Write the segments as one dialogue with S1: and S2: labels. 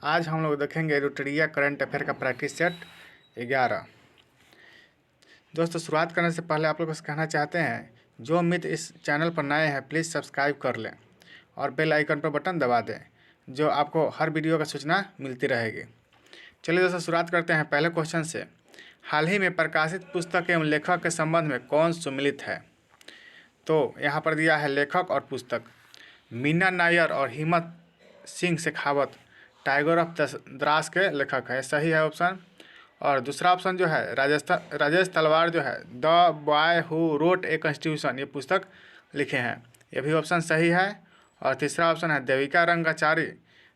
S1: आज हम लोग देखेंगे रुटरिया करंट अफेयर का प्रैक्टिस सेट 11। दोस्तों, शुरुआत करने से पहले आप लोगों से कहना चाहते हैं, जो मित्र इस चैनल पर नए हैं प्लीज़ सब्सक्राइब कर लें और बेल आइकन पर बटन दबा दें, जो आपको हर वीडियो का सूचना मिलती रहेगी। चलिए दोस्तों, शुरुआत करते हैं पहले क्वेश्चन से। हाल ही में प्रकाशित पुस्तक एवं लेखक के संबंध में कौन सुमिलित है? तो यहाँ पर दिया है लेखक और पुस्तक। मीना नायर और हिम्मत सिंह शेखावत टाइगर ऑफ द्रास के लेखक है, सही है ऑप्शन। और दूसरा ऑप्शन जो है राजेश तलवार जो है the boy who wrote a constitution, ये पुस्तक लिखे हैं, ये भी ऑप्शन सही है। और तीसरा ऑप्शन है देविका रंगाचारी,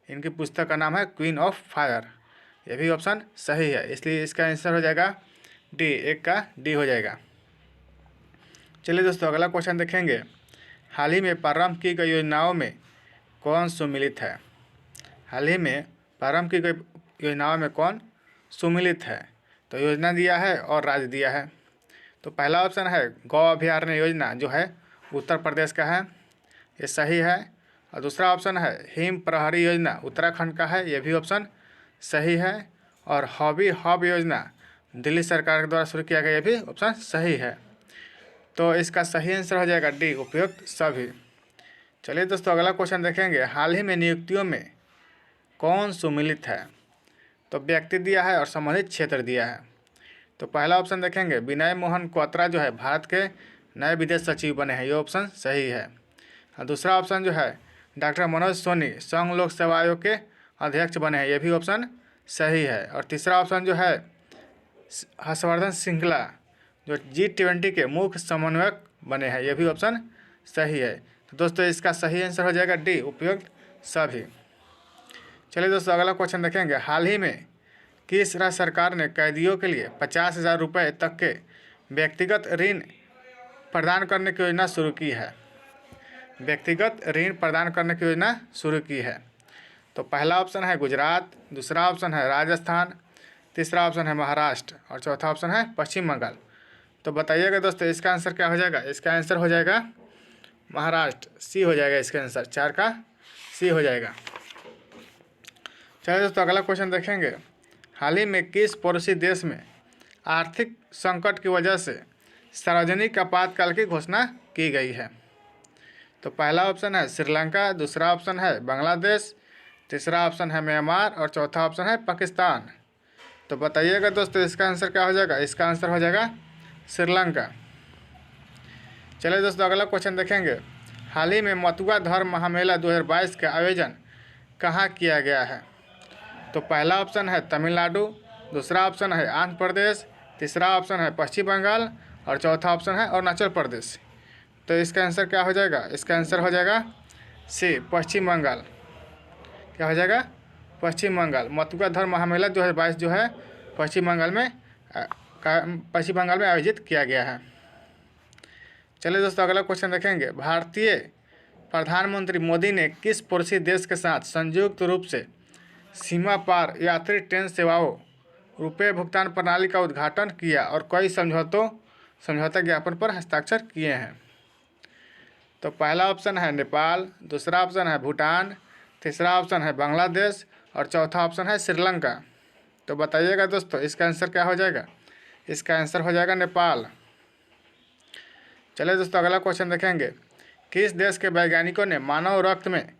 S1: इनकी पुस्तक का नाम है क्वीन ऑफ फायर, ये भी ऑप्शन सही है। इसलिए इसका आंसर हो जाएगा डी, एक का डी हो जाएगा। चलिए दोस्तों, अगला क्वेश्चन देखेंगे। हाल ही में प्रारंभ की गई योजनाओं में कौन सुमिलित है? हाल ही में प्रारंभ की गई योजनाओं में कौन सुमिलित है? तो योजना दिया है और राज्य दिया है। तो पहला ऑप्शन है गौ अभयारण्य योजना, जो है उत्तर प्रदेश का है, ये सही है। और दूसरा ऑप्शन है हिम प्रहरी योजना, उत्तराखंड का है, ये भी ऑप्शन सही है। और हॉबी हब योजना दिल्ली सरकार के द्वारा शुरू किया गया, ये भी ऑप्शन सही है। तो इसका सही आंसर हो जाएगा डी, उपयुक्त सभी। चलिए दोस्तों, अगला क्वेश्चन देखेंगे। हाल ही में नियुक्तियों में कौन सुमिलित है? तो व्यक्ति दिया है और संबंधित क्षेत्र दिया है। तो पहला ऑप्शन देखेंगे, विनय मोहन क्वात्रा जो है भारत के नए विदेश सचिव बने हैं, ये ऑप्शन सही है। और दूसरा ऑप्शन जो है डॉक्टर मनोज सोनी संघ लोक सेवा आयोग के अध्यक्ष बने हैं, ये भी ऑप्शन सही है। और तीसरा ऑप्शन जो है हर्षवर्धन श्रृंखला जो G20 के मुख्य समन्वयक बने हैं, ये भी ऑप्शन सही है। तो दोस्तों, इसका सही आंसर हो जाएगा डी, उपयुक्त सभी। चलिए दोस्तों, अगला क्वेश्चन देखेंगे। हाल ही में किस राज्य सरकार ने कैदियों के लिए 50,000 रुपये तक के व्यक्तिगत ऋण प्रदान करने की योजना शुरू की है? व्यक्तिगत ऋण प्रदान करने की योजना शुरू की है। तो पहला ऑप्शन है गुजरात, दूसरा ऑप्शन है राजस्थान, तीसरा ऑप्शन है महाराष्ट्र और चौथा ऑप्शन है पश्चिम बंगाल। तो बताइएगा दोस्तों, इसका आंसर क्या हो जाएगा? इसका आंसर हो जाएगा महाराष्ट्र, सी हो जाएगा इसका आंसर, 4 का सी हो जाएगा। चलिए दोस्तों, अगला क्वेश्चन देखेंगे। हाल ही में किस पड़ोसी देश में आर्थिक संकट की वजह से सार्वजनिक आपातकाल की घोषणा की गई है? तो पहला ऑप्शन है श्रीलंका, दूसरा ऑप्शन है बांग्लादेश, तीसरा ऑप्शन है म्यांमार और चौथा ऑप्शन है पाकिस्तान। तो बताइएगा दोस्तों, इसका आंसर क्या हो जाएगा? इसका आंसर हो जाएगा श्रीलंका। चलिए दोस्तों, अगला क्वेश्चन देखेंगे। हाल ही में मथुरा धर्म महामेला 2022 का आयोजन कहाँ किया गया है? तो पहला ऑप्शन है तमिलनाडु, दूसरा ऑप्शन है आंध्र प्रदेश, तीसरा ऑप्शन है पश्चिम बंगाल और चौथा ऑप्शन है अरुणाचल प्रदेश। तो इसका आंसर क्या हो जाएगा? इसका आंसर हो जाएगा सी, पश्चिम बंगाल। क्या हो जाएगा? पश्चिम बंगाल। मथुरा धर्म महामेला 2022 जो है पश्चिम बंगाल में आयोजित किया गया है। चलिए दोस्तों, अगला क्वेश्चन देखेंगे। भारतीय प्रधानमंत्री मोदी ने किस पड़ोसी देश के साथ संयुक्त रूप से सीमा पार यात्री ट्रेन सेवाओं रुपये भुगतान प्रणाली का उद्घाटन किया और कई समझौता ज्ञापन पर हस्ताक्षर किए हैं? तो पहला ऑप्शन है नेपाल, दूसरा ऑप्शन है भूटान, तीसरा ऑप्शन है बांग्लादेश और चौथा ऑप्शन है श्रीलंका। तो बताइएगा दोस्तों, इसका आंसर क्या हो जाएगा? इसका आंसर हो जाएगा नेपाल। चलिए दोस्तों, अगला क्वेश्चन देखेंगे। किस देश के वैज्ञानिकों ने मानव रक्त में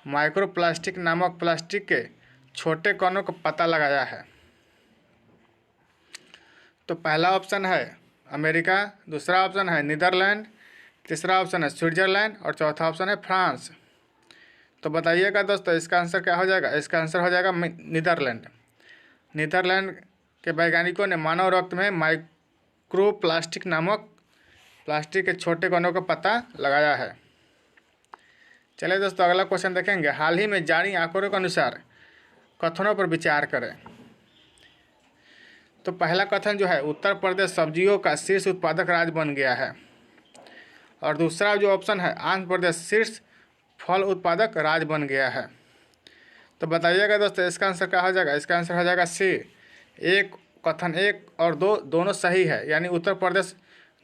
S1: माइक्रोप्लास्टिक नामक प्लास्टिक के छोटे कणों का पता लगाया है? तो पहला ऑप्शन है अमेरिका, दूसरा ऑप्शन है नीदरलैंड, तीसरा ऑप्शन है स्विट्जरलैंड और चौथा ऑप्शन है फ्रांस। तो बताइएगा दोस्तों, इसका आंसर क्या हो जाएगा? इसका आंसर हो जाएगा नीदरलैंड। नीदरलैंड के वैज्ञानिकों ने मानव रक्त में माइक्रोप्लास्टिक नामक प्लास्टिक के छोटे कणों का पता लगाया है। चलिए दोस्तों, अगला क्वेश्चन देखेंगे। हाल ही में जारी आंकड़ों के अनुसार कथनों पर विचार करें। तो पहला कथन जो है उत्तर प्रदेश सब्जियों का शीर्ष उत्पादक राज्य बन गया है। और दूसरा जो ऑप्शन है आंध्र प्रदेश शीर्ष फल उत्पादक राज्य बन गया है। तो बताइएगा दोस्तों, इसका आंसर क्या हो जाएगा? इसका आंसर हो जाएगा सी, एक कथन 1 और 2 दोनों सही है, यानी उत्तर प्रदेश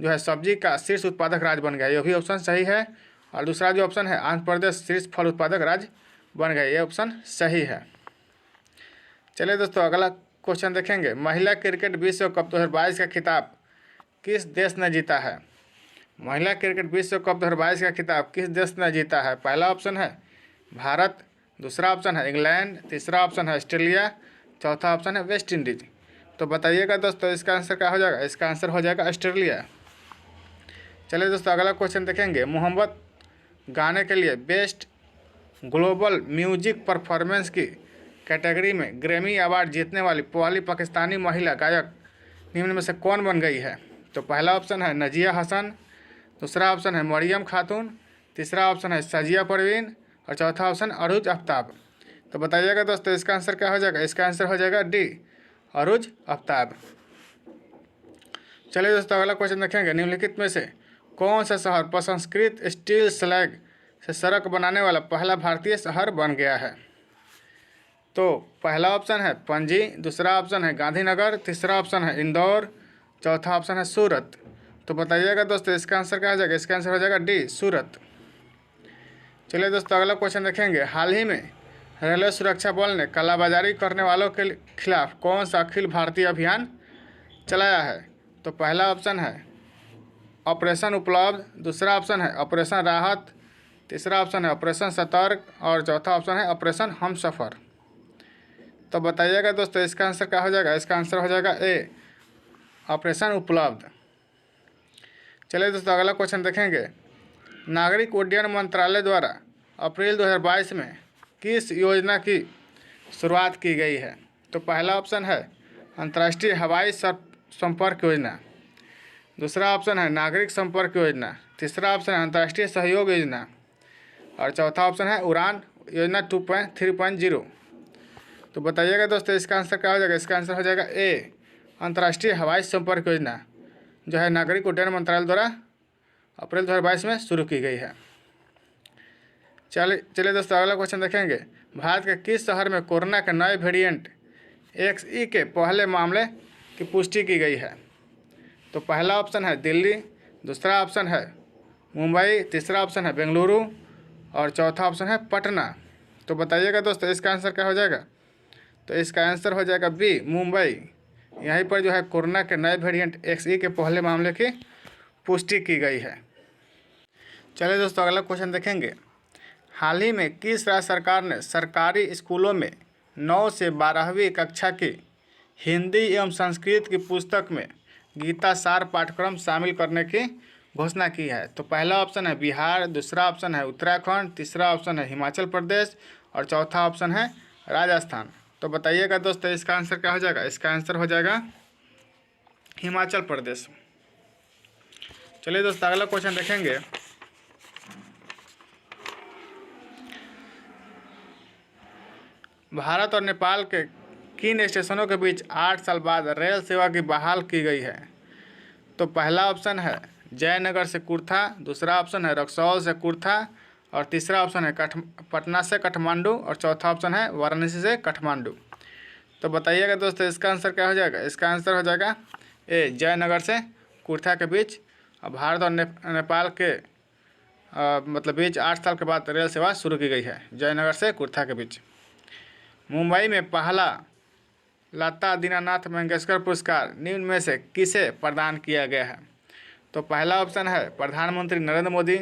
S1: जो है सब्जी का शीर्ष उत्पादक राज्य बन गया, ये भी ऑप्शन सही है। और दूसरा जो ऑप्शन है आंध्र प्रदेश शीर्ष फल उत्पादक राज्य बन गया, ये ऑप्शन सही है। चलिए दोस्तों अगला क्वेश्चन देखेंगे। महिला क्रिकेट विश्व कप 2022 का खिताब किस देश ने जीता है? महिला क्रिकेट विश्व कप 2022 का खिताब किस देश ने जीता है? पहला ऑप्शन है भारत, दूसरा ऑप्शन है इंग्लैंड, तीसरा ऑप्शन है ऑस्ट्रेलिया, चौथा ऑप्शन है वेस्ट इंडीज। तो बताइएगा दोस्तों इसका आंसर क्या हो जाएगा? इसका आंसर हो जाएगा ऑस्ट्रेलिया। चलिए दोस्तों अगला क्वेश्चन देखेंगे। मोहब्बत गाने के लिए बेस्ट ग्लोबल म्यूजिक परफॉर्मेंस की कैटेगरी में ग्रैमी अवार्ड जीतने वाली पहली पाकिस्तानी महिला गायक निम्न में से कौन बन गई है? तो पहला ऑप्शन है नजिया हसन, दूसरा ऑप्शन है मरियम खातून, तीसरा ऑप्शन है साजिया परवीन और चौथा ऑप्शन अरूज आफ्ताब। तो बताइएगा दोस्तों इसका आंसर क्या हो जाएगा? इसका आंसर हो जाएगा डी, अरूज आफ्ताब। चलिए दोस्तों अगला क्वेश्चन देखेंगे। निम्नलिखित में से कौन सा शहर प्रसंस्कृत स्टील स्लैग से सड़क बनाने वाला पहला भारतीय शहर बन गया है? तो पहला ऑप्शन है पणजी, दूसरा ऑप्शन है गांधीनगर, तीसरा ऑप्शन है इंदौर, चौथा ऑप्शन है सूरत। तो बताइएगा दोस्तों इसका आंसर क्या हो जाएगा? इसका आंसर हो जाएगा डी, सूरत। चलिए दोस्तों अगला क्वेश्चन देखेंगे। हाल ही में रेलवे सुरक्षा बल ने कालाबाजारी करने वालों के खिलाफ कौन सा अखिल भारतीय अभियान चलाया है? तो पहला ऑप्शन है ऑपरेशन उपलब्ध, दूसरा ऑप्शन है ऑपरेशन राहत, तीसरा ऑप्शन है ऑपरेशन सतर्क और चौथा ऑप्शन है ऑपरेशन हमसफ़र। तो बताइएगा दोस्तों इसका आंसर क्या हो जाएगा? इसका आंसर हो जाएगा ए, ऑपरेशन उपलब्ध। चलिए दोस्तों अगला क्वेश्चन देखेंगे। नागरिक उड्डयन मंत्रालय द्वारा अप्रैल 2022 में किस योजना की शुरुआत की गई है? तो पहला ऑप्शन है अंतर्राष्ट्रीय हवाई संपर्क योजना, दूसरा ऑप्शन है नागरिक संपर्क योजना, तीसरा ऑप्शन है अंतर्राष्ट्रीय सहयोग योजना और चौथा ऑप्शन है उड़ान योजना 2.3.0। तो बताइएगा दोस्तों इसका आंसर क्या हो जाएगा? इसका आंसर हो जाएगा ए, अंतर्राष्ट्रीय हवाई संपर्क योजना, जो है नागरिक उड्डयन मंत्रालय द्वारा अप्रैल 2022 में शुरू की गई है। चलिए दोस्तों अगला क्वेश्चन देखेंगे। भारत के किस शहर में कोरोना के नए वेरिएंट XE के पहले मामले की पुष्टि की गई है? तो पहला ऑप्शन है दिल्ली, दूसरा ऑप्शन है मुंबई, तीसरा ऑप्शन है बेंगलुरु और चौथा ऑप्शन है पटना। तो बताइएगा दोस्तों इसका आंसर क्या हो जाएगा? तो इसका आंसर हो जाएगा बी, मुंबई। यहीं पर जो है कोरोना के नए वेरिएंट XE के पहले मामले की पुष्टि की गई है। चलिए दोस्तों अगला क्वेश्चन देखेंगे। हाल ही में किस राज्य सरकार ने सरकारी स्कूलों में 9 से 12वीं कक्षा की हिंदी एवं संस्कृत की पुस्तक में गीता सार पाठ्यक्रम शामिल करने की घोषणा की है? तो पहला ऑप्शन है बिहार, दूसरा ऑप्शन है उत्तराखंड, तीसरा ऑप्शन है हिमाचल प्रदेश और चौथा ऑप्शन है राजस्थान। तो बताइएगा दोस्तों इसका आंसर क्या हो जाएगा? इसका आंसर हो जाएगा हिमाचल प्रदेश। चलिए दोस्तों अगला क्वेश्चन देखेंगे। भारत और नेपाल के किन स्टेशनों के बीच 8 साल बाद रेल सेवा की बहाल की गई है? तो पहला ऑप्शन है जयनगर से कुर्था, दूसरा ऑप्शन है रक्सौल से कुर्था और तीसरा ऑप्शन है पटना से काठमांडू और चौथा ऑप्शन है वाराणसी से काठमांडू। तो बताइएगा दोस्तों इसका आंसर क्या हो जाएगा? इसका आंसर हो जाएगा ए, जयनगर से कुर्था के बीच भारत और नेपाल के मतलब बीच 8 साल के बाद रेल सेवा शुरू की गई है, जयनगर से कुर्था के बीच। मुंबई में पहला लता दीनानाथ मंगेशकर पुरस्कार निम्न में से किसे प्रदान किया गया है? तो पहला ऑप्शन है प्रधानमंत्री नरेंद्र मोदी,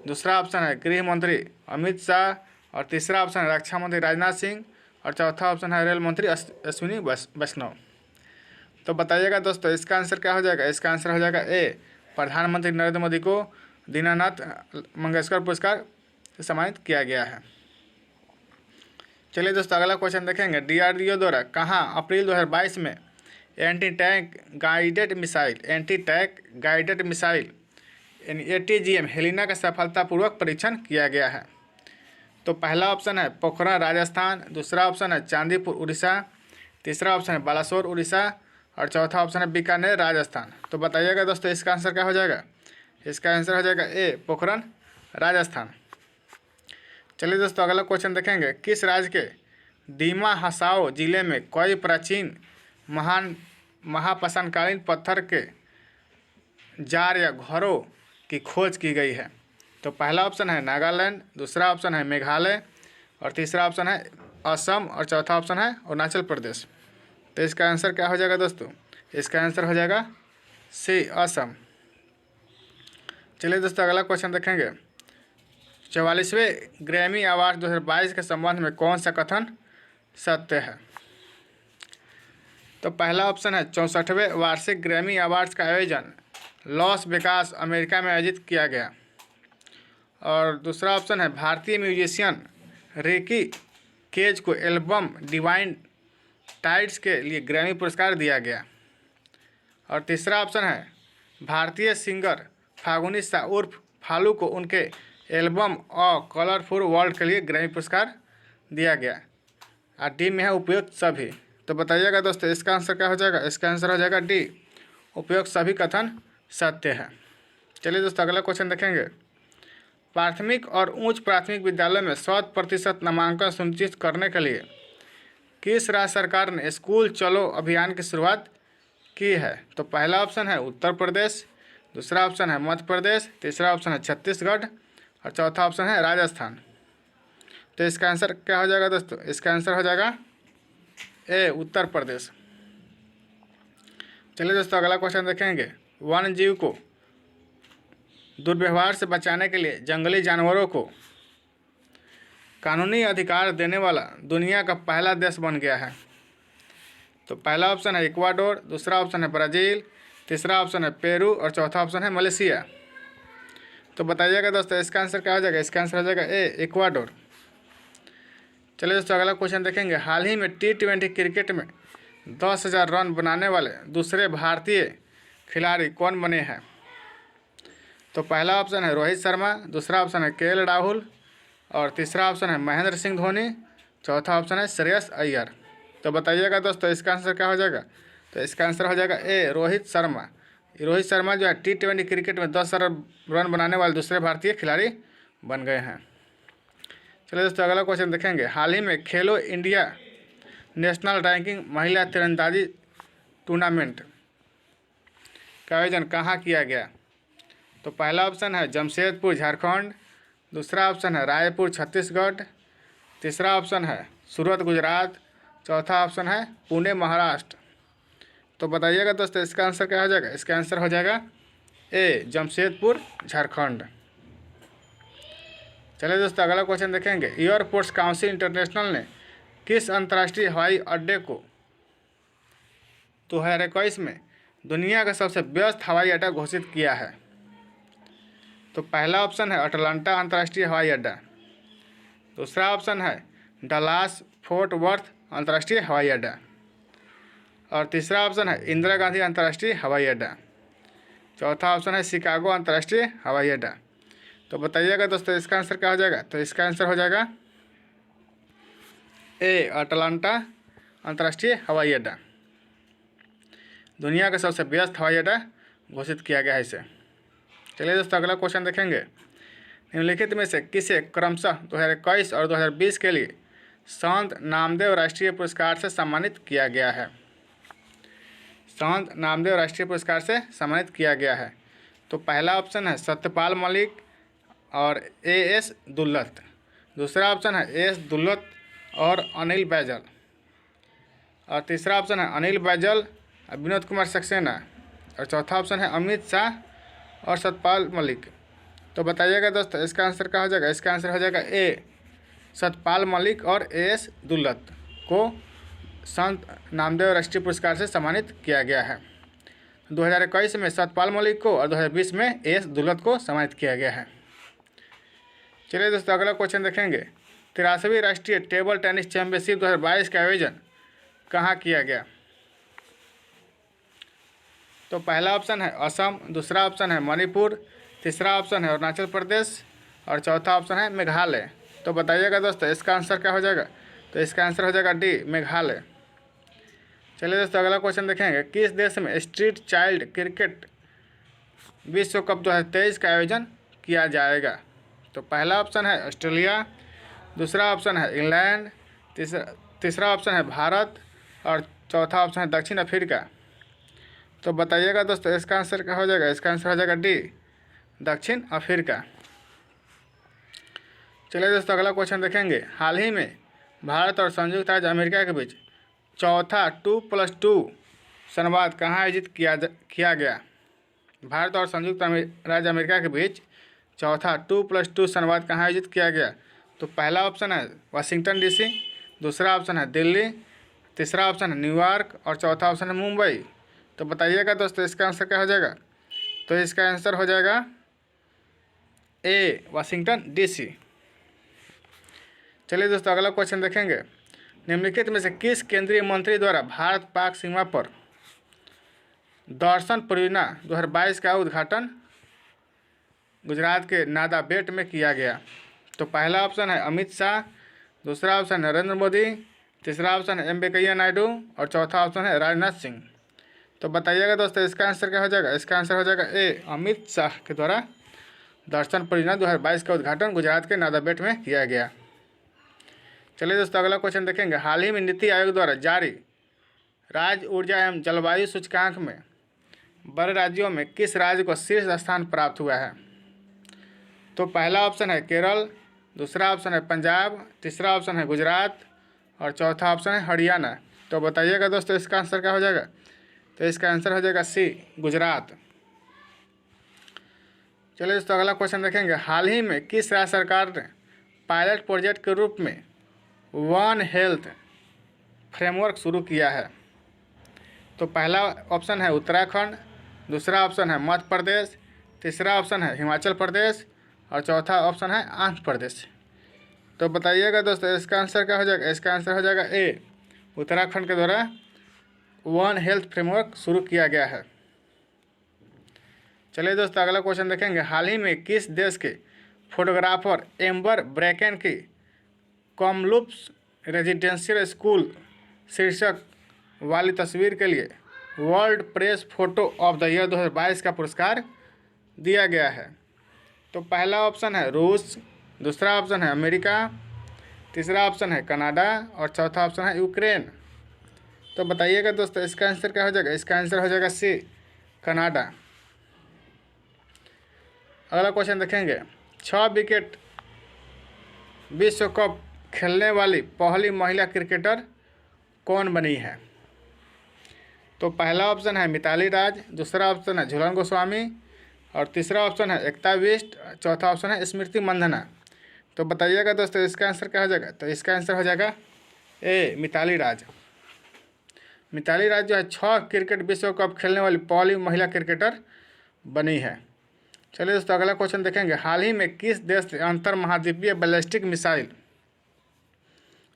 S1: दूसरा ऑप्शन है गृह मंत्री अमित शाह और तीसरा ऑप्शन है रक्षा मंत्री राजनाथ सिंह और चौथा ऑप्शन है रेल मंत्री अश्विनी वैष्णव। तो बताइएगा दोस्तों इसका आंसर क्या हो जाएगा? इसका आंसर हो जाएगा ए, प्रधानमंत्री नरेंद्र मोदी को दीनानाथ मंगेशकर पुरस्कार से सम्मानित किया गया है। चलिए दोस्तों अगला क्वेश्चन देखेंगे। DRDO द्वारा कहाँ अप्रैल 2022 में anti tank guided missile ATGM Helina का सफलतापूर्वक परीक्षण किया गया है? तो पहला ऑप्शन है पोखरण राजस्थान, दूसरा ऑप्शन है चांदीपुर उड़ीसा, तीसरा ऑप्शन है बालासोर उड़ीसा और चौथा ऑप्शन है बीकानेर राजस्थान। तो बताइएगा दोस्तों इसका आंसर क्या हो जाएगा? इसका आंसर हो जाएगा ए, पोखरण राजस्थान। चलिए दोस्तों अगला क्वेश्चन देखेंगे। किस राज्य के दीमा हसाओ जिले में कई प्राचीन महान महापाषाणकालीन पत्थर के जार या घरों की खोज की गई है? तो पहला ऑप्शन है नागालैंड, दूसरा ऑप्शन है मेघालय और तीसरा ऑप्शन है असम और चौथा ऑप्शन है अरुणाचल प्रदेश। तो इसका आंसर क्या हो जाएगा दोस्तों? इसका आंसर हो जाएगा सी असम। चलिए दोस्तों अगला क्वेश्चन देखेंगे। 44वें ग्रैमी अवार्ड 2022 के संबंध में कौन सा कथन सत्य है? तो पहला ऑप्शन है 64वें वार्षिक ग्रैमी अवार्ड्स का आयोजन लॉस वेगास अमेरिका में आयोजित किया गया। और दूसरा ऑप्शन है भारतीय म्यूजिशियन रिकी केज को एल्बम डिवाइन टाइड्स के लिए ग्रैमी पुरस्कार दिया गया। और तीसरा ऑप्शन है भारतीय सिंगर फागुनी शाह उर्फ फालू को उनके एल्बम अ कलरफुल वर्ल्ड के लिए ग्रैमी पुरस्कार दिया गया। और डी में है उपयुक्त सभी। तो बताइएगा दोस्तों इसका आंसर क्या हो जाएगा? इसका आंसर हो जाएगा डी, उपयुक्त सभी कथन सत्य है। चलिए दोस्तों अगला क्वेश्चन देखेंगे। प्राथमिक और उच्च प्राथमिक विद्यालय में 100% नामांकन सुनिश्चित करने के लिए किस राज्य सरकार ने स्कूल चलो अभियान की शुरुआत की है? तो पहला ऑप्शन है उत्तर प्रदेश, दूसरा ऑप्शन है मध्य प्रदेश, तीसरा ऑप्शन है छत्तीसगढ़ और चौथा ऑप्शन है राजस्थान। तो इसका आंसर क्या हो जाएगा दोस्तों? इसका आंसर हो जाएगा ए उत्तर प्रदेश। चलिए दोस्तों अगला क्वेश्चन देखेंगे। वन्य जीव को दुर्व्यवहार से बचाने के लिए जंगली जानवरों को कानूनी अधिकार देने वाला दुनिया का पहला देश बन गया है। तो पहला ऑप्शन है इक्वाडोर, दूसरा ऑप्शन है ब्राज़ील, तीसरा ऑप्शन है पेरू और चौथा ऑप्शन है मलेशिया। तो बताइएगा दोस्तों इसका आंसर क्या हो जाएगा? इसका आंसर हो जाएगा ए इक्वाडोर। चलिए दोस्तों अगला क्वेश्चन देखेंगे। हाल ही में T20 क्रिकेट में 10,000 रन बनाने वाले दूसरे भारतीय खिलाड़ी कौन बने हैं? तो पहला ऑप्शन है रोहित शर्मा, दूसरा ऑप्शन है KL राहुल और तीसरा ऑप्शन है महेंद्र सिंह धोनी, चौथा ऑप्शन है श्रेयस अय्यर। तो बताइएगा दोस्तों इसका आंसर क्या हो जाएगा? तो इसका आंसर हो जाएगा ए रोहित शर्मा। रोहित शर्मा जो है T20 क्रिकेट में 10 रन बनाने वाले दूसरे भारतीय खिलाड़ी बन गए हैं। चलिए दोस्तों अगला क्वेश्चन देखेंगे। हाल ही में खेलो इंडिया नेशनल रैंकिंग महिला तीरंदाजी टूर्नामेंट का आयोजन कहाँ किया गया? तो पहला ऑप्शन है जमशेदपुर झारखंड, दूसरा ऑप्शन है रायपुर छत्तीसगढ़, तीसरा ऑप्शन है सूरत गुजरात, चौथा ऑप्शन है पुणे महाराष्ट्र। तो बताइएगा दोस्तों इसका आंसर क्या हो जाएगा? इसका आंसर हो जाएगा ए जमशेदपुर झारखंड। चलिए दोस्तों अगला क्वेश्चन देखेंगे। एयरपोर्ट्स काउंसिल इंटरनेशनल ने किस अंतर्राष्ट्रीय हवाई अड्डे को 2021 में दुनिया का सबसे व्यस्त हवाई अड्डा घोषित किया है? तो पहला ऑप्शन है अटलांटा अंतर्राष्ट्रीय हवाई अड्डा, दूसरा ऑप्शन है डलास फोर्ट वर्थ अंतर्राष्ट्रीय हवाई अड्डा और तीसरा ऑप्शन है इंदिरा गांधी अंतर्राष्ट्रीय हवाई अड्डा, चौथा ऑप्शन है शिकागो अंतर्राष्ट्रीय हवाई अड्डा। तो बताइएगा दोस्तों इसका आंसर क्या हो जाएगा? तो इसका आंसर हो जाएगा ए अटलांटा अंतर्राष्ट्रीय हवाई अड्डा। दुनिया का सबसे व्यस्त हवाई अड्डा घोषित किया गया है इसे। चलिए दोस्तों अगला क्वेश्चन देखेंगे। निम्नलिखित में से किसे क्रमशः 2021 और 2020 के लिए संत नामदेव राष्ट्रीय पुरस्कार से सम्मानित किया गया है? संत नामदेव राष्ट्रीय पुरस्कार से सम्मानित किया गया है। तो पहला ऑप्शन है सत्यपाल मलिक और AS दुल्लत, दूसरा ऑप्शन है AS दुल्लत और अनिल बैजल और तीसरा ऑप्शन है अनिल बैजल और विनोद कुमार सक्सेना और चौथा ऑप्शन है अमित शाह और सतपाल मलिक। तो बताइएगा दोस्तों इसका आंसर क्या हो जाएगा? इसका आंसर हो जाएगा ए सतपाल मलिक और AS दुल्लत को संत नामदेव राष्ट्रीय पुरस्कार से सम्मानित किया गया है। 2021 में सतपाल मलिक को और 2020 में AS दुल्लत को सम्मानित किया गया है। चलिए दोस्तों अगला क्वेश्चन देखेंगे। 83वीं राष्ट्रीय टेबल टेनिस चैंपियनशिप 2022 का आयोजन कहाँ किया गया? तो पहला ऑप्शन है असम, दूसरा ऑप्शन है मणिपुर, तीसरा ऑप्शन है अरुणाचल प्रदेश और चौथा ऑप्शन है मेघालय। तो बताइएगा दोस्तों इसका आंसर क्या हो जाएगा? तो इसका आंसर हो जाएगा डी मेघालय। चलिए दोस्तों अगला क्वेश्चन देखेंगे। किस देश में स्ट्रीट चाइल्ड क्रिकेट विश्व कप 2023 का आयोजन किया जाएगा? तो पहला ऑप्शन है ऑस्ट्रेलिया, दूसरा ऑप्शन है इंग्लैंड, तीसरा ऑप्शन है भारत और चौथा ऑप्शन है दक्षिण अफ्रीका। तो बताइएगा दोस्तों इसका आंसर क्या हो जाएगा? इसका आंसर हो जाएगा डी दक्षिण अफ्रीका। चलिए दोस्तों अगला क्वेश्चन देखेंगे। हाल ही में भारत और संयुक्त राज्य अमेरिका के बीच चौथा 2+2 संवाद कहाँ आयोजित किया गया? भारत और संयुक्त राज्य अमेरिका के बीच चौथा 2+2 संवाद कहाँ आयोजित किया गया? तो पहला ऑप्शन है वाशिंगटन डीसी, दूसरा ऑप्शन है दिल्ली, तीसरा ऑप्शन है न्यूयॉर्क और चौथा ऑप्शन है मुंबई। तो बताइएगा दोस्तों इसका आंसर क्या हो जाएगा? तो इसका आंसर हो जाएगा ए वाशिंगटन डीसी। चलिए दोस्तों अगला क्वेश्चन देखेंगे। निम्नलिखित में से किस केंद्रीय मंत्री द्वारा भारत पाक सीमा पर दर्शन परियोजना 2022 का उद्घाटन गुजरात के नादाबेट में किया गया? तो पहला ऑप्शन है अमित शाह, दूसरा ऑप्शन नरेंद्र मोदी, तीसरा ऑप्शन है वेंकैया नायडू और चौथा ऑप्शन है राजनाथ सिंह। तो बताइएगा दोस्तों इसका आंसर क्या हो जाएगा? इसका आंसर हो जाएगा ए अमित शाह के द्वारा दर्शन परियोजना 2022 का उद्घाटन गुजरात के नादाबेट में किया गया। चलिए दोस्तों अगला क्वेश्चन देखेंगे। हाल ही में नीति आयोग द्वारा जारी राज्य ऊर्जा एवं जलवायु सूचकांक में बड़े राज्यों में किस राज्य को शीर्ष स्थान प्राप्त हुआ है? तो पहला ऑप्शन है केरल, दूसरा ऑप्शन है पंजाब, तीसरा ऑप्शन है गुजरात और चौथा ऑप्शन है हरियाणा। तो बताइएगा दोस्तों इसका आंसर क्या हो जाएगा? तो इसका आंसर हो जाएगा सी गुजरात। चलिए दोस्तों अगला क्वेश्चन देखेंगे। हाल ही में किस राज्य सरकार ने पायलट प्रोजेक्ट के रूप में वन हेल्थ फ्रेमवर्क शुरू किया है? तो पहला ऑप्शन है उत्तराखंड, दूसरा ऑप्शन है मध्य प्रदेश, तीसरा ऑप्शन है हिमाचल प्रदेश और चौथा ऑप्शन है आंध्र प्रदेश। तो बताइएगा दोस्तों इसका आंसर क्या हो जाएगा? इसका आंसर हो जाएगा ए उत्तराखंड के द्वारा वन हेल्थ फ्रेमवर्क शुरू किया गया है। चलिए दोस्तों अगला क्वेश्चन देखेंगे। हाल ही में किस देश के फोटोग्राफर एम्बर ब्रेकन की कॉमलुप्स रेजिडेंशियल स्कूल शीर्षक वाली तस्वीर के लिए world press photo of the year 2022 का पुरस्कार दिया गया है? तो पहला ऑप्शन है रूस, दूसरा ऑप्शन है अमेरिका, तीसरा ऑप्शन है कनाडा और चौथा ऑप्शन है यूक्रेन। तो बताइएगा दोस्तों इसका आंसर क्या हो जाएगा? इसका आंसर हो जाएगा सी कनाडा। अगला क्वेश्चन देखेंगे। 6 विकेट विश्व कप खेलने वाली पहली महिला क्रिकेटर कौन बनी है? तो पहला ऑप्शन है मिताली राज, दूसरा ऑप्शन है झूलन गोस्वामी और तीसरा ऑप्शन है एकता बिष्ट, चौथा ऑप्शन है स्मृति मंधना। तो बताइएगा दोस्तों इसका आंसर क्या हो जाएगा? तो इसका आंसर हो जाएगा ए मिताली राज। मिताली राज जो है 6 क्रिकेट विश्व कप खेलने वाली पहली महिला क्रिकेटर बनी है। चलिए दोस्तों अगला क्वेश्चन देखेंगे। हाल ही में किस देश ने अंतर महाद्वीपीय बैलिस्टिक मिसाइल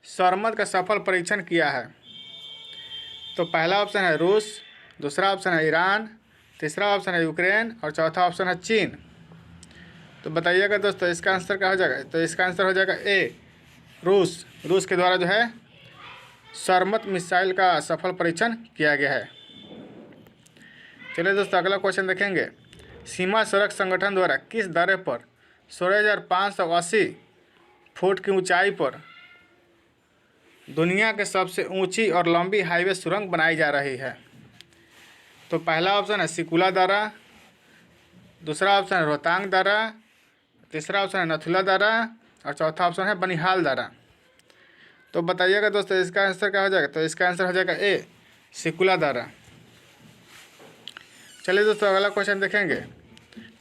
S1: सरमद का सफल परीक्षण किया है? तो पहला ऑप्शन है रूस, दूसरा ऑप्शन है ईरान, तीसरा ऑप्शन है यूक्रेन और चौथा ऑप्शन है चीन। तो बताइएगा दोस्तों इसका आंसर क्या हो जाएगा? तो इसका आंसर हो जाएगा ए रूस। रूस के द्वारा जो है सरमद मिसाइल का सफल परीक्षण किया गया है। चलिए दोस्तों अगला क्वेश्चन देखेंगे। सीमा सड़क संगठन द्वारा किस दर्रे पर 16,580 फुट की ऊंचाई पर दुनिया के सबसे ऊंची और लंबी हाईवे सुरंग बनाई जा रही है? तो पहला ऑप्शन है सिकुला दर्रा, दूसरा ऑप्शन है रोहतांग दर्रा, तीसरा ऑप्शन है नथुला दर्रा और चौथा ऑप्शन है बनिहाल दर्रा। तो बताइएगा दोस्तों इसका आंसर क्या हो जाएगा? तो इसका आंसर हो जाएगा ए सिकुला दर्रा। चलिए दोस्तों अगला क्वेश्चन देखेंगे।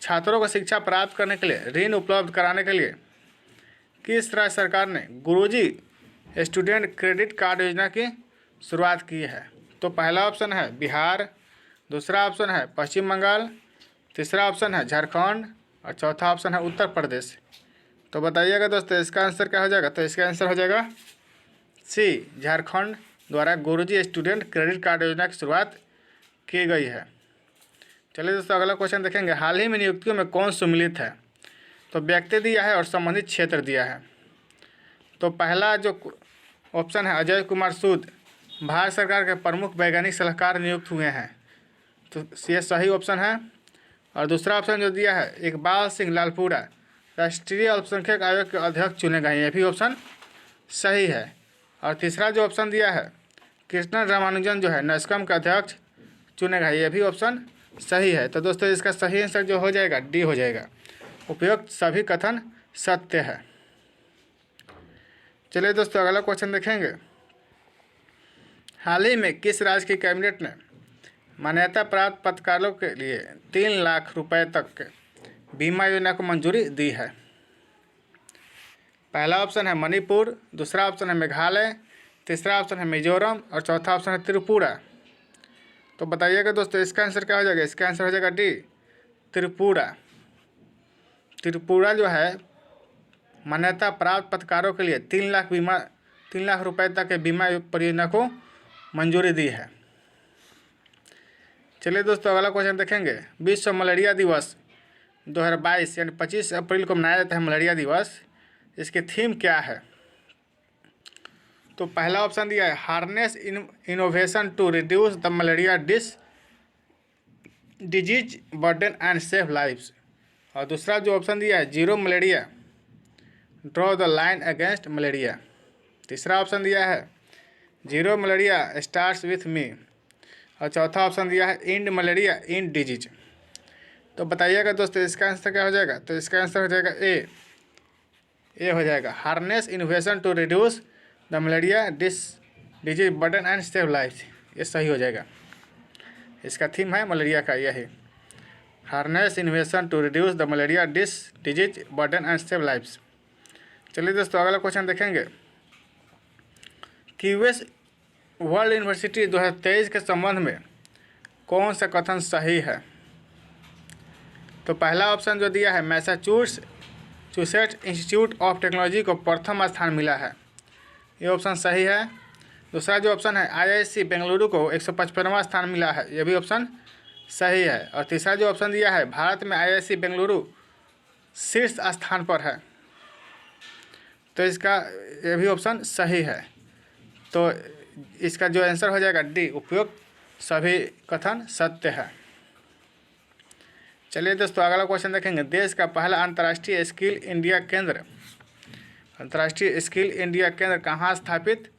S1: छात्रों को शिक्षा प्राप्त करने के लिए ऋण उपलब्ध कराने के लिए किस राज्य सरकार ने गुरुजी स्टूडेंट क्रेडिट कार्ड योजना की शुरुआत की है? तो पहला ऑप्शन है बिहार, दूसरा ऑप्शन है पश्चिम बंगाल, तीसरा ऑप्शन है झारखंड और चौथा ऑप्शन है उत्तर प्रदेश। तो बताइएगा दोस्तों इसका आंसर क्या हो जाएगा? तो इसका आंसर हो जाएगा सी झारखंड द्वारा गुरुजी स्टूडेंट क्रेडिट कार्ड योजना की शुरुआत की गई है। चलिए दोस्तों अगला क्वेश्चन देखेंगे। हाल ही में नियुक्तियों में कौन सम्मिलित है? तो व्यक्ति दिया है और संबंधित क्षेत्र दिया है। तो पहला जो ऑप्शन है अजय कुमार सूद भारत सरकार के प्रमुख वैज्ञानिक सलाहकार नियुक्त हुए हैं, तो ये सही ऑप्शन है। और दूसरा ऑप्शन जो दिया है इकबाल सिंह लालपुरा राष्ट्रीय अल्पसंख्यक आयोग के अध्यक्ष चुने गए, ये भी ऑप्शन सही है। और तीसरा जो ऑप्शन दिया है कृष्णन रामानुजन जो है नस्कॉम का अध्यक्ष चुने गए, ये भी ऑप्शन सही है। तो दोस्तों इसका सही आंसर जो हो जाएगा डी हो जाएगा, उपयुक्त सभी कथन सत्य है। चलिए दोस्तों अगला क्वेश्चन देखेंगे। हाल ही में किस राज्य की कैबिनेट ने मान्यता प्राप्त पत्रकारों के लिए 3 लाख रुपए तक के बीमा योजना को मंजूरी दी है? पहला ऑप्शन है मणिपुर, दूसरा ऑप्शन है मेघालय, तीसरा ऑप्शन है मिजोरम और चौथा ऑप्शन है त्रिपुरा। तो बताइएगा दोस्तों इसका आंसर क्या हो जाएगा? इसका आंसर हो जाएगा डी, त्रिपुरा। त्रिपुरा जो है मान्यता प्राप्त पत्रकारों के लिए 3 लाख रुपए तक के बीमा परियोजना को मंजूरी दी है। चलिए दोस्तों अगला क्वेश्चन देखेंगे। विश्व मलेरिया दिवस 2022 यानी 25 अप्रैल को मनाया जाता है मलेरिया दिवस। इसकी थीम क्या है? तो पहला ऑप्शन दिया है harness innovation to reduce the malaria disease burden and save lives. और दूसरा जो ऑप्शन दिया है zero malaria, draw the line against malaria. तीसरा ऑप्शन दिया है zero malaria starts with me. और चौथा ऑप्शन दिया है इंड मलेरिया इंड डिजीज। तो बताइएगा दोस्तों इसका आंसर क्या हो जाएगा? तो इसका आंसर हो जाएगा ए हो जाएगा, harness innovation to reduce the malaria disease burden and save life. ये सही हो जाएगा। इसका थीम है मलेरिया का यही, harness innovation to reduce the malaria disease burden and save life. चलिए दोस्तों अगला क्वेश्चन देखेंगे। क्यूएस वर्ल्ड यूनिवर्सिटी 2023 के संबंध में कौन सा कथन सही है? तो पहला ऑप्शन जो दिया है मैसाचुसेट्स इंस्टीट्यूट ऑफ टेक्नोलॉजी को प्रथम स्थान मिला है, ये ऑप्शन सही है। दूसरा जो ऑप्शन है आईआईएससी बेंगलुरु को 155वां स्थान मिला है, ये भी ऑप्शन सही है। और तीसरा जो ऑप्शन दिया है भारत में आईआईएससी बेंगलुरु शीर्ष स्थान पर है, तो इसका ये भी ऑप्शन सही है। तो इसका जो आंसर हो जाएगा डी, उपयुक्त सभी कथन सत्य है। चलिए दोस्तों अगला क्वेश्चन देखेंगे। देश का पहला अंतर्राष्ट्रीय स्किल इंडिया केंद्र कहाँ स्थापित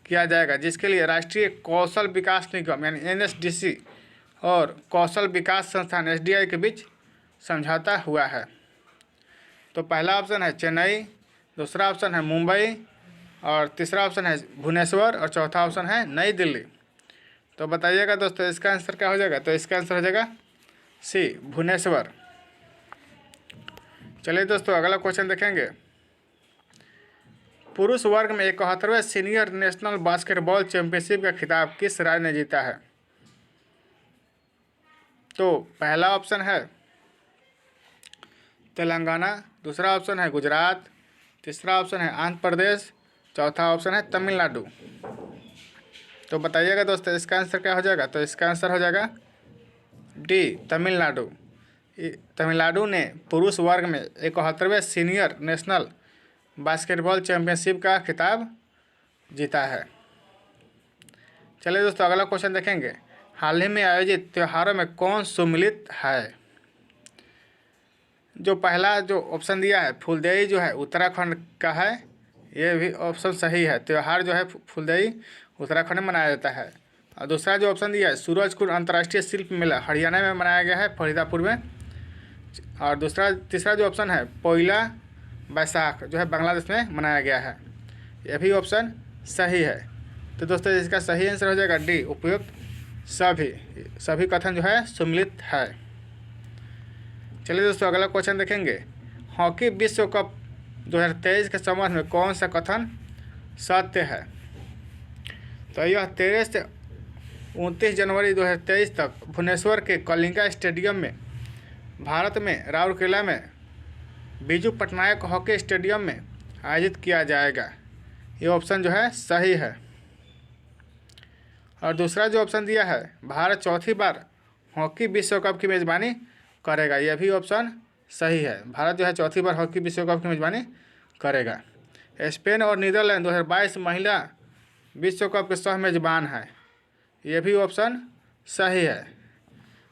S1: किया जाएगा, जिसके लिए राष्ट्रीय कौशल विकास निगम यानी एनएसडीसी और कौशल विकास संस्थान एसडीआई के बीच समझौता हुआ है? तो पहला ऑप्शन है चेन्नई, दूसरा ऑप्शन है मुंबई और तीसरा ऑप्शन है भुवनेश्वर और चौथा ऑप्शन है नई दिल्ली। तो बताइएगा दोस्तों इसका आंसर क्या हो जाएगा? तो इसका आंसर हो जाएगा सी, भुवनेश्वर। चलिए दोस्तों अगला क्वेश्चन देखेंगे। पुरुष वर्ग में 71वें सीनियर नेशनल बास्केटबॉल चैंपियनशिप का खिताब किस राज्य ने जीता है? तो पहला ऑप्शन है तेलंगाना, दूसरा ऑप्शन है गुजरात, तीसरा ऑप्शन है आंध्र प्रदेश, चौथा ऑप्शन है तमिलनाडु। तो बताइएगा दोस्तों इसका आंसर क्या हो जाएगा? तो इसका आंसर हो जाएगा डी, तमिलनाडु। तमिलनाडु ने पुरुष वर्ग में 71वें सीनियर नेशनल बास्केटबॉल चैंपियनशिप का खिताब जीता है। चलिए दोस्तों अगला क्वेश्चन देखेंगे। हाल ही में आयोजित त्योहारों में कौन सम्मिलित है? जो पहला जो ऑप्शन दिया है फूलदेई जो है उत्तराखंड का है, ये भी ऑप्शन सही है। त्यौहार जो है फूलदेई उत्तराखंड में मनाया जाता है। और दूसरा जो ऑप्शन दिया है सूरजकुंड अंतर्राष्ट्रीय शिल्प मेला हरियाणा में मनाया गया है, फरीदापुर में। और तीसरा जो ऑप्शन है पोइला बैसाख जो है बांग्लादेश में मनाया गया है, यह भी ऑप्शन सही है। तो दोस्तों इसका सही आंसर हो जाएगा डी, उपयुक्त सभी कथन जो है सम्मिलित है। चलिए दोस्तों अगला क्वेश्चन देखेंगे। हॉकी विश्व कप 2023 के संबंध में कौन सा कथन सत्य है? तो यह 13 से 29 जनवरी 2023 तक भुवनेश्वर के कलिंगा स्टेडियम में, भारत में राउरकेला में बीजू पटनायक हॉकी स्टेडियम में आयोजित किया जाएगा, ये ऑप्शन जो है सही है। और दूसरा जो ऑप्शन दिया है भारत चौथी बार हॉकी विश्व कप की मेज़बानी करेगा, यह भी ऑप्शन सही है। भारत जो है चौथी बार हॉकी विश्व कप की मेज़बानी करेगा। स्पेन और नीदरलैंड 2022 महिला विश्व कप के सह मेज़बान है, यह भी ऑप्शन सही है।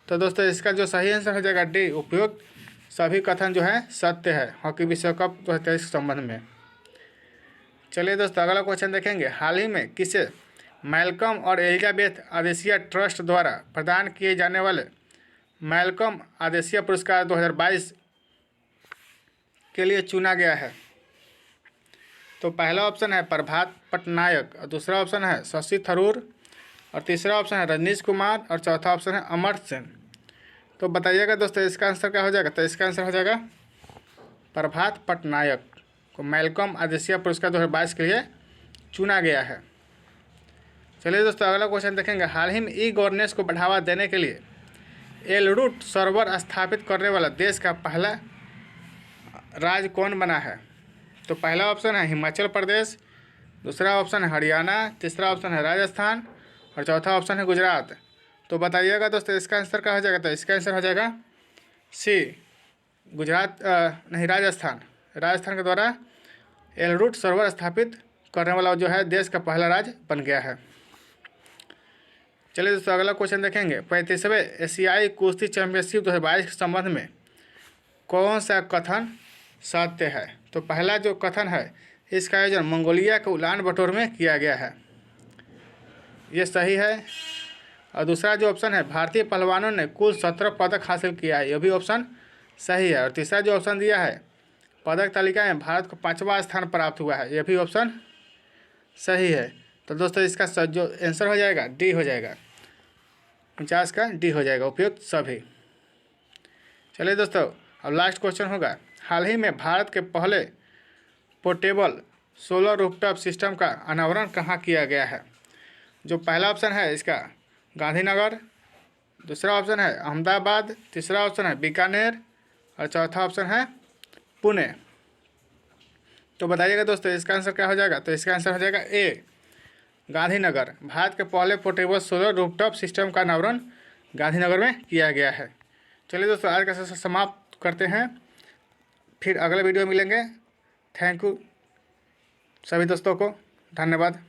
S1: तो दोस्तों इसका जो सही आंसर हो जाएगा डी, उपयुक्त सभी कथन जो है सत्य है हॉकी विश्व कप 2023 के संबंध में। चलिए दोस्तों अगला क्वेश्चन देखेंगे। हाल ही में किसे मैल्कम और एलिजाबेथ आदेशिया ट्रस्ट द्वारा प्रदान किए जाने वाले मैल्कम आदेशिया पुरस्कार 2022 के लिए चुना गया है? तो पहला ऑप्शन है प्रभात पटनायक, और दूसरा ऑप्शन है शशि थरूर, और तीसरा ऑप्शन है रजनीश कुमार, और चौथा ऑप्शन है अमर्त्य सेन। तो बताइएगा दोस्तों इसका आंसर क्या हो जाएगा। तो इसका आंसर हो जाएगा प्रभात पटनायक को मैल्कम आदेशिया पुरस्कार 2022 के लिए चुना गया है। चलिए दोस्तों अगला क्वेश्चन देखेंगे। हाल ही में ई गवर्नेंस को बढ़ावा देने के लिए एलरूट सर्वर स्थापित करने वाला देश का पहला राज्य कौन बना है। तो पहला ऑप्शन है हिमाचल प्रदेश, दूसरा ऑप्शन है हरियाणा, तीसरा ऑप्शन है राजस्थान, और चौथा ऑप्शन है गुजरात। तो बताइएगा दोस्तों इसका आंसर क्या हो जाएगा। तो इसका आंसर हो जाएगा सी गुजरात, नहीं राजस्थान। राजस्थान के द्वारा एलरूट सर्वर स्थापित करने वाला जो है देश का पहला राज्य बन गया है। चलिए दोस्तों अगला क्वेश्चन देखेंगे। 35वें एशियाई कुश्ती चैंपियनशिप 2022 के संबंध में कौन सा कथन सत्य है। तो पहला जो कथन है इसका आयोजन मंगोलिया के उलान बटोर में किया गया है, ये सही है। और दूसरा जो ऑप्शन है भारतीय पहलवानों ने कुल 17 पदक हासिल किया है, यह भी ऑप्शन सही है। और तीसरा जो ऑप्शन दिया है पदक तालिका में भारत को 5वां स्थान प्राप्त हुआ है, यह भी ऑप्शन सही है। तो दोस्तों इसका जो आंसर हो जाएगा डी हो जाएगा, 49 का डी हो जाएगा, उपयुक्त सभी। चलिए दोस्तों अब लास्ट क्वेश्चन होगा। हाल ही में भारत के पहले पोर्टेबल सोलर रूफटॉप सिस्टम का अनावरण कहाँ किया गया है। जो पहला ऑप्शन है इसका गांधीनगर, दूसरा ऑप्शन है अहमदाबाद, तीसरा ऑप्शन है बीकानेर, और चौथा ऑप्शन है पुणे। तो बताइएगा दोस्तों इसका आंसर क्या हो जाएगा। तो इसका आंसर हो जाएगा ए गांधीनगर। भारत के पहले पोर्टेबल सोलर रूफटॉप सिस्टम का अनावरण गांधीनगर में किया गया है। चलिए दोस्तों आज का सेशन समाप्त करते हैं, फिर अगले वीडियो मिलेंगे। थैंक यू सभी दोस्तों को, धन्यवाद।